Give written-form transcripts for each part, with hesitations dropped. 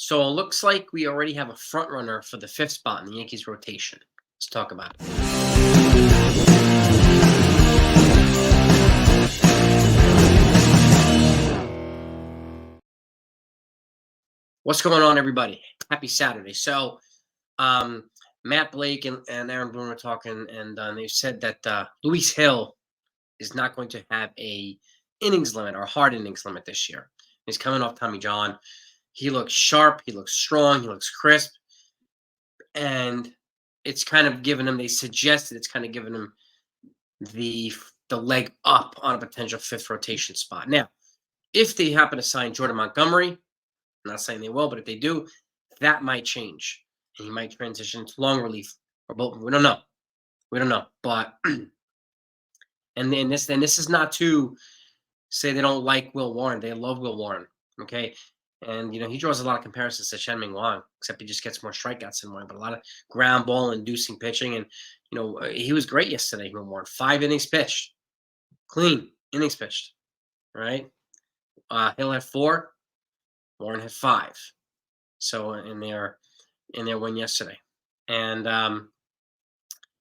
So it looks like we already have a front runner for the 5th spot in the Yankees rotation. Let's talk about it. What's going on, everybody? Happy Saturday. So, Matt Blake and Aaron Boone were talking, and they said that Luis Hill is not going to have a innings limit or hard innings limit this year. He's coming off Tommy John. He looks sharp. He looks strong. He looks crisp. And it's kind of given him, they suggested it's kind of given him the leg up on a potential 5th rotation spot. Now, if they happen to sign Jordan Montgomery, I'm not saying they will, but if they do, that might change. And he might transition to long relief or both. We don't know. We don't know. But and then this is not to say they don't like Will Warren. They love Will Warren. Okay. And he draws a lot of comparisons to Shen-Ming Wang, except he just gets more strikeouts than Warren, but a lot of ground ball inducing pitching. And he was great yesterday, Will Warren. 5 innings pitched. Clean innings pitched. Right? Hill had 4. Warren had 5. So in their win yesterday. And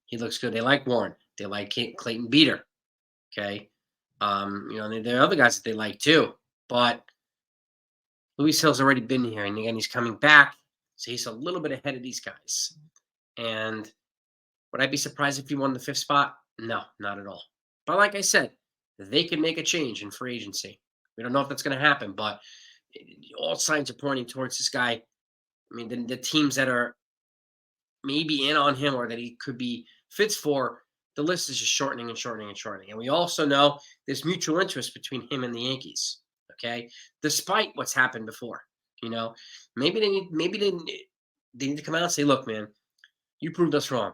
he looks good. They like Warren. They like Clayton Beater. Okay. There are other guys that they like too. But Luis Hill's already been here. And again, he's coming back. So he's a little bit ahead of these guys. And would I be surprised if he won the 5th spot? No, not at all. But like I said, they could make a change in free agency. We don't know if that's going to happen, but all signs are pointing towards this guy. I mean, the teams that are maybe in on him or that he could be fits for, the list is just shortening and shortening and shortening. And we also know there's mutual interest between him and the Yankees. Okay, despite what's happened before, maybe they need to come out and say, "Look, man, you proved us wrong.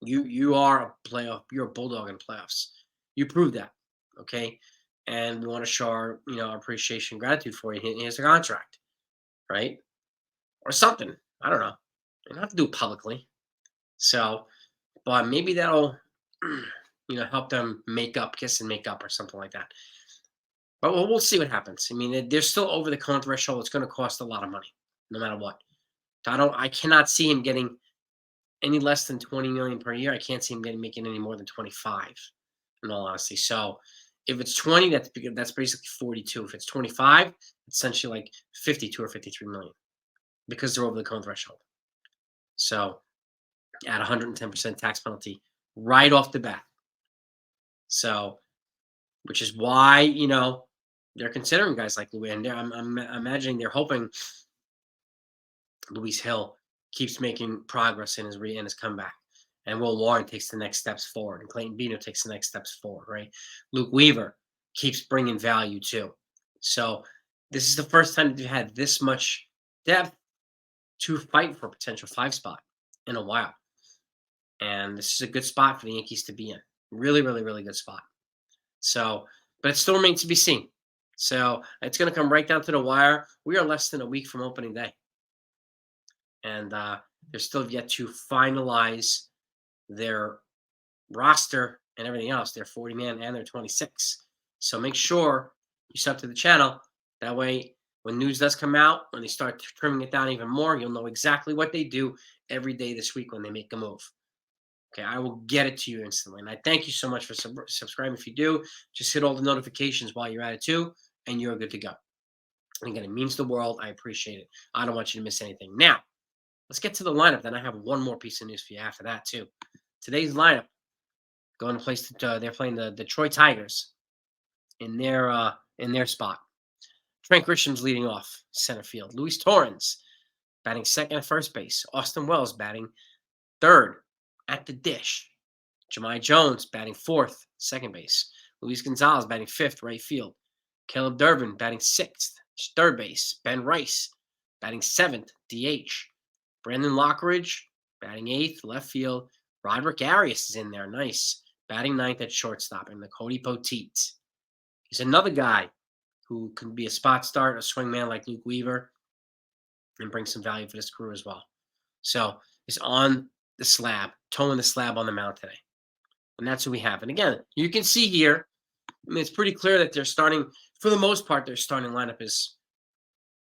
You are a playoff. You're a bulldog in playoffs. You proved that. Okay." And we want to show our, appreciation, gratitude for you. Here's a contract, right? Or something. I don't know. You don't have to do it publicly. So, but maybe that'll, help them kiss and make up or something like that. But we'll see what happens. I mean, they're still over the cone threshold. It's going to cost a lot of money, no matter what. I cannot see him getting any less than $20 million per year. I can't see him making any more than 25, in all honesty. So, if it's 20, that's basically 42. If it's 25, it's essentially like 52 or 53 million because they're over the cone threshold. So at 110% tax penalty right off the bat. So, which is why, they're considering guys like Louis. And I'm imagining they're hoping Luis Hill keeps making progress in his comeback. And Will Warren takes the next steps forward. And Clayton Beater takes the next steps forward, right? Luke Weaver keeps bringing value too. So this is the first time they've had this much depth to fight for a potential 5 spot in a while. And this is a good spot for the Yankees to be in. Really, really, really good spot. So, but it still remains to be seen. So it's going to come right down to the wire. We are less than a week from opening day. And they're still yet to finalize their roster and everything else, their 40-man and their 26. So make sure you sub to the channel. That way, when news does come out, when they start trimming it down even more, you'll know exactly what they do every day this week when they make a move. Okay, I will get it to you instantly. And I thank you so much for subscribing. If you do, just hit all the notifications while you're at it too, and you're good to go. And again, it means the world. I appreciate it. I don't want you to miss anything. Now, let's get to the lineup. Then I have one more piece of news for you after that too. Today's lineup going to place. They're playing the Detroit Tigers in their spot. Trent Grisham's leading off center field. Luis Torrens batting second at first base. Austin Wells batting third at the dish. Jahmai Jones batting fourth, second base. Luis Gonzalez batting fifth, right field. Caleb Durbin batting sixth, third base. Ben Rice batting seventh, DH. Brandon Lockridge batting eighth, left field. Roderick Arias is in there, nice. Batting ninth at shortstop, and the CODY Poteet. He's another guy who can be a spot start, a swing man like Luke Weaver, and bring some value for this crew as well. So he's on the slab, towing the slab on the mound today. And that's who we have. And again, you can see here, I mean, it's pretty clear that they're starting, for the most part, their starting lineup is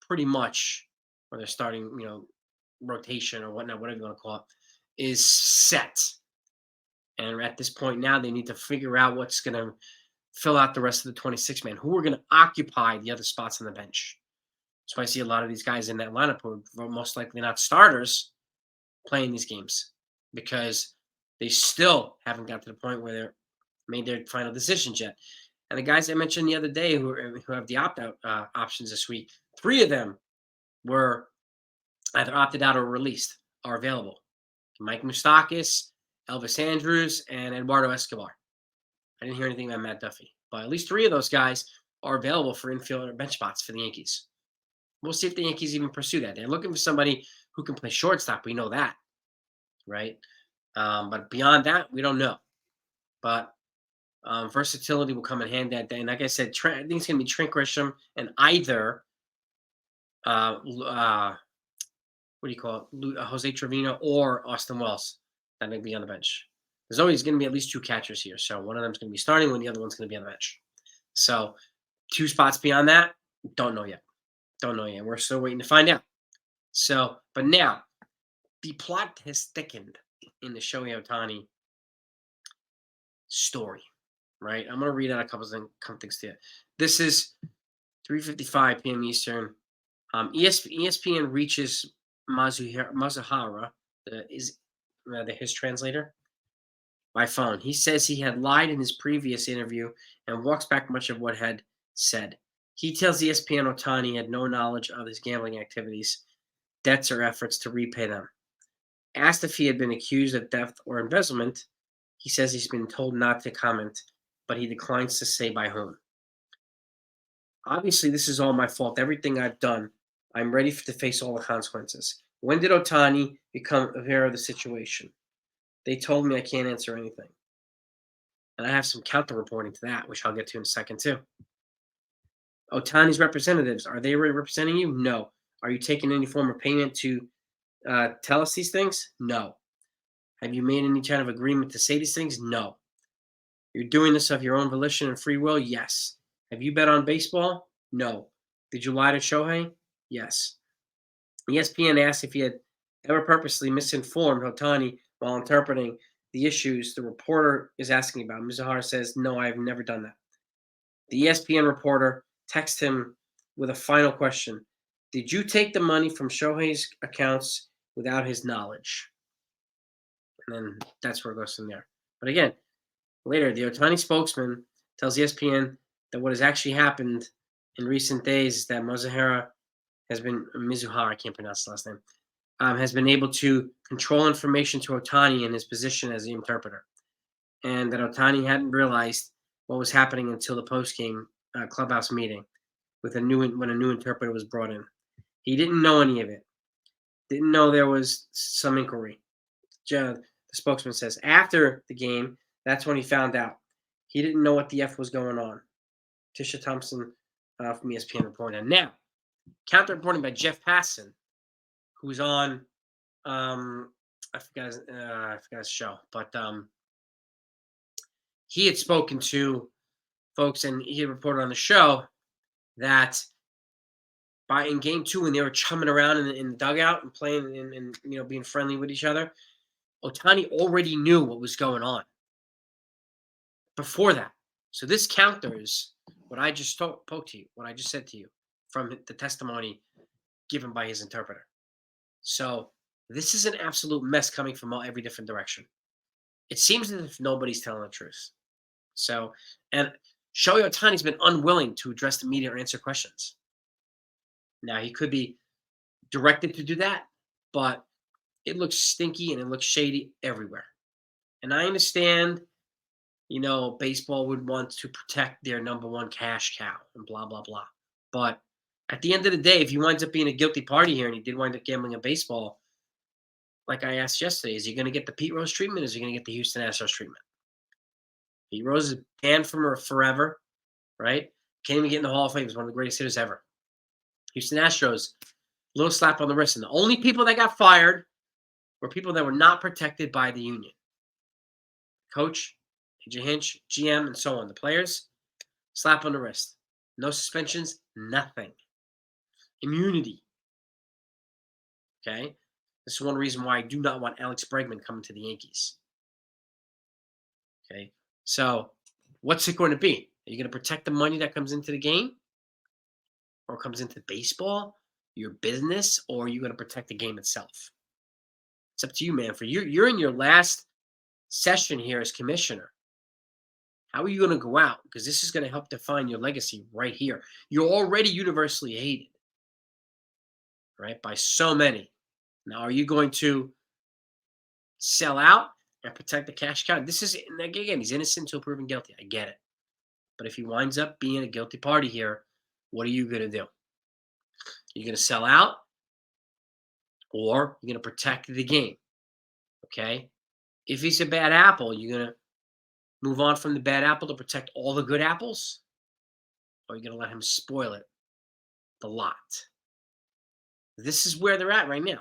pretty much or their starting, rotation or whatnot, whatever you want to call it, is set. And at this point now, they need to figure out what's going to fill out the rest of the 26 man, who are going to occupy the other spots on the bench. So I see a lot of these guys in that lineup who are most likely not starters playing these games because they still haven't got to the point where they're made their final decisions yet. And the guys I mentioned the other day who have the opt-out options this week, 3 of them were either opted out or released, are available. Mike Moustakas, Elvis Andrews, and Eduardo Escobar. I didn't hear anything about Matt Duffy, but at least 3 of those guys are available for infield or bench spots for the Yankees. We'll see if the Yankees even pursue that. They're looking for somebody who can play shortstop. We know that, right? But beyond that, we don't know. But versatility will come in hand that day. And like I said, I think it's going to be Trent Grisham and either what do you call it, Jose Trevino or Austin Wells that may be on the bench. There's always going to be at least 2 catchers here. So one of them's going to be starting when the other one's going to be on the bench. So 2 spots beyond that, don't know yet. Don't know yet. We're still waiting to find out. So, but now, the plot has thickened in the Shohei Ohtani story, right? I'm going to read out a couple things to you. This is 3:55 p.m. Eastern. ESPN reaches Mazuhara, his translator, by phone. He says he had lied in his previous interview and walks back much of what had said. He tells ESPN Ohtani had no knowledge of his gambling activities, debts, or efforts to repay them. Asked if he had been accused of theft or embezzlement, he says he's been told not to comment, but he declines to say by whom. Obviously, this is all my fault. Everything I've done, I'm ready to face all the consequences. When did Ohtani become aware of the situation? They told me I can't answer anything. And I have some counter reporting to that, which I'll get to in a second, too. Ohtani's representatives, are they representing you? No. Are you taking any form of payment to tell us these things? No. Have you made any kind of agreement to say these things? No. You're doing this of your own volition and free will? Yes. Have you bet on baseball? No. Did you lie to Shohei? Yes. ESPN asked if he had ever purposely misinformed Ohtani while interpreting the issues the reporter is asking about. Mizuhara says, no, I have never done that. The ESPN reporter texts him with a final question. Did you take the money from Shohei's accounts without his knowledge? And then that's where it goes from there. But again, later, the Ohtani spokesman tells ESPN that what has actually happened in recent days is that Mizuhara, I can't pronounce the last name, has been able to control information to Ohtani in his position as the interpreter. And that Ohtani hadn't realized what was happening until the post-game clubhouse meeting when a new interpreter was brought in. He didn't know any of it. Didn't know there was some inquiry. The spokesman says after the game, that's when he found out. He didn't know what the F was going on. Tisha Thompson from ESPN reported. And now, counter reporting by Jeff Passan, who's on I forgot his show, but he had spoken to folks and he had reported on the show that in game 2 when they were chumming around in the dugout and playing and being friendly with each other, Ohtani already knew what was going on before that. So this counters what I just spoke to you, what I just said to you from the testimony given by his interpreter. So this is an absolute mess coming from every different direction. It seems as if nobody's telling the truth. So, and Shohei Ohtani's been unwilling to address the media or answer questions. Now, he could be directed to do that, but it looks stinky and it looks shady everywhere. And I understand, baseball would want to protect their number one cash cow and blah, blah, blah. But at the end of the day, if he winds up being a guilty party here and he did wind up gambling in baseball, like I asked yesterday, is he going to get the Pete Rose treatment or is he going to get the Houston Astros treatment? Pete Rose is banned from forever, right? Can't even get in the Hall of Fame. He's one of the greatest hitters ever. Houston Astros, little slap on the wrist. And the only people that got fired were people that were not protected by the union. Coach, AJ Hinch, GM, and so on. The players, slap on the wrist. No suspensions, nothing. Immunity. Okay. This is one reason why I do not want Alex Bregman coming to the Yankees. Okay. So what's it going to be? Are you going to protect the money that comes into the game or comes into baseball, your business, or are you going to protect the game itself? It's up to you, man. For you're in your last session here as commissioner. How are you going to go out? Because this is going to help define your legacy right here. You're already universally hated, right, by so many. Now, are you going to sell out and protect the cash cow? This is, again, he's innocent until proven guilty. I get it. But if he winds up being a guilty party here, what are you going to do? You're going to sell out or you're going to protect the game, okay? If he's a bad apple, you're going to move on from the bad apple to protect all the good apples? Or are you going to let him spoil it, the lot? This is where they're at right now,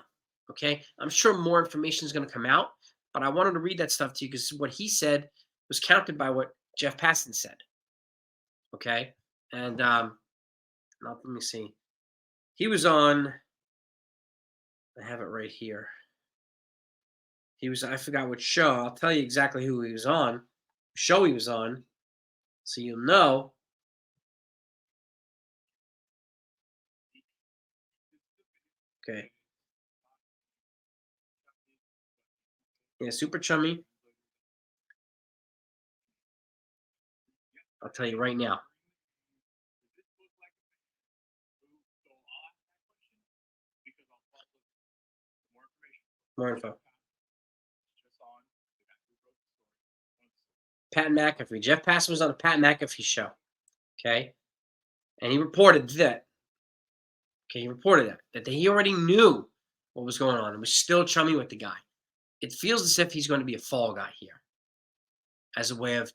okay? I'm sure more information is going to come out, but I wanted to read that stuff to you because what he said was countered by what Jeff Passan said, okay? And now, let me see. He was on, I have it right here. He was, I forgot which show. I'll tell you exactly who he was on, show he was on, so you'll know. Okay. Yeah, super chummy. I'll tell you right now. More info. Pat McAfee. Jeff Passan was on the Pat McAfee show. Okay. And he reported that. Okay, he reported that he already knew what was going on and was still chummy with the guy. It feels as if he's going to be a fall guy here as a way of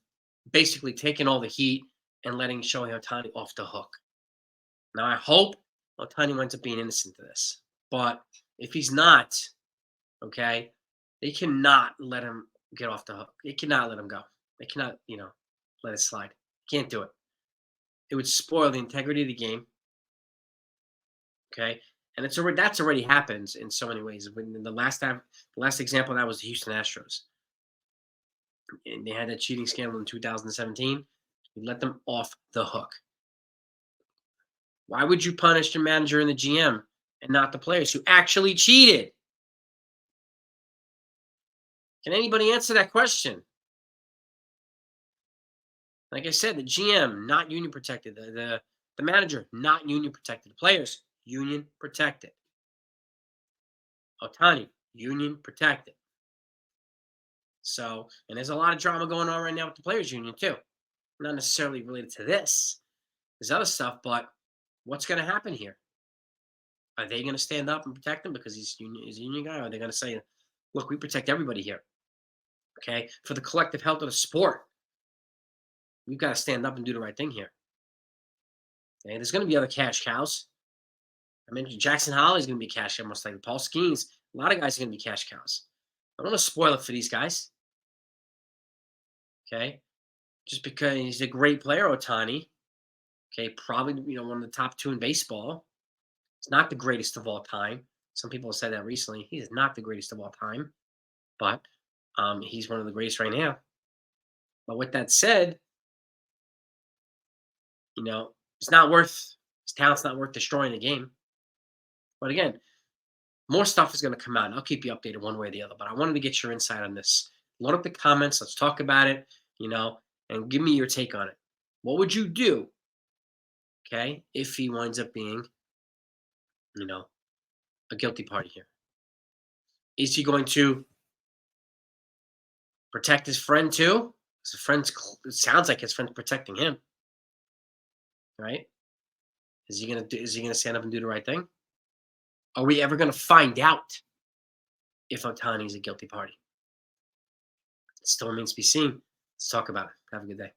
basically taking all the heat and letting Shohei Ohtani off the hook. Now, I hope Ohtani winds up being innocent to this. But if he's not, okay, they cannot let him get off the hook. They cannot let him go. They cannot, let it slide. Can't do it. It would spoil the integrity of the game. Okay, and that's already happened in so many ways. When the last example of that was the Houston Astros, and they had that cheating scandal in 2017. You let them off the hook. Why would you punish the manager and the GM and not the players who actually cheated? Can anybody answer that question? Like I said, the GM not union protected, the manager not union protected, the players union protected. Ohtani, union protected. So, and there's a lot of drama going on right now with the players union too. Not necessarily related to this. There's other stuff, but what's going to happen here? Are they going to stand up and protect him because he's a union guy? Or are they going to say, look, we protect everybody here. Okay? For the collective health of the sport. We've got to stand up and do the right thing here. Okay? There's going to be other cash cows. I mentioned Jackson Holliday is going to be cash cow, most likely. Paul Skeens, a lot of guys are going to be cash cows. I don't want to spoil it for these guys. Okay? Just because he's a great player, Ohtani. Okay, probably one of the top 2 in baseball. He's not the greatest of all time. Some people have said that recently. He is not the greatest of all time, but he's one of the greatest right now. But with that said, it's not worth his talent's not worth destroying the game. But again, more stuff is going to come out, and I'll keep you updated one way or the other. But I wanted to get your insight on this. Load up the comments. Let's talk about it. And give me your take on it. What would you do? Okay, if he winds up being, a guilty party here. Is he going to protect his friend too? It sounds like his friend's protecting him, right? Is he gonna stand up and do the right thing? Are we ever gonna find out if Ohtani is a guilty party? It still remains to be seen. Let's talk about it. Have a good day.